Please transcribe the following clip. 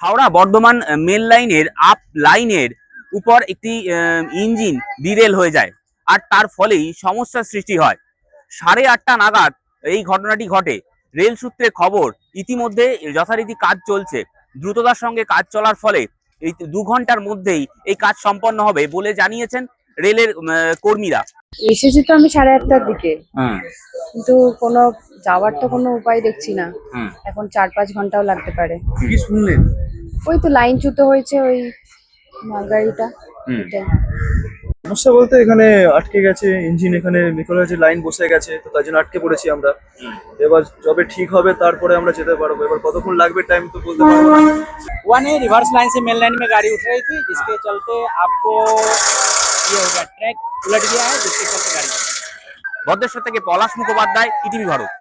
Howrah Bardhaman mail লাইনের up লাইনের উপর একটি ইঞ্জিন ডিরেল হয়ে যায়, আর তার ফলেই সমস্যার সৃষ্টি হয়। 8:30 নাগাদ এই ঘটনাটি ঘটে। রেল সূত্রে খবর, ইতিমধ্যে যথারীতি কাজ চলছে। দ্রুততার সঙ্গে কাজ চলার ফলে এই 2 ঘন্টার মধ্যেই এই কাজ সম্পন্ন হবে বলে জানিয়েছেন রেলের কর্মীরা। এসেছি তো আমি 8:30টার দিকে, কিন্তু কোনো যাওয়ার তো কোনো উপায় দেখছি না। এখন 4-5 ঘন্টাও লাগতে পারে। কি শুনলেন? ওই তো লাইনচ্যুত হয়েছে ওই মালগাড়িটা। এটাই সমস্যা বলতে এখানে আটকে গেছে ইঞ্জিন, এখানে মেকানিক্যাল লাইন বসে গেছে, তো তার জন্য আটকে পড়েছি আমরা। এবার যবে ঠিক হবে তারপরে আমরা যেতে পারবো। এবার কতক্ষণ লাগবে টাইম তো বলতে পারবো না। वन है रिवर्स लाइन से मेन लाइन में गाड़ी उठ रही थी, जिसके चलते आपको ये हो गया, ट्रैक उलट गया है, जिसके चलते गाड़ी। ভদ্রেশ্বর থেকে পলাশ মুখোপাধ্যায়, ইটিভি ভারত।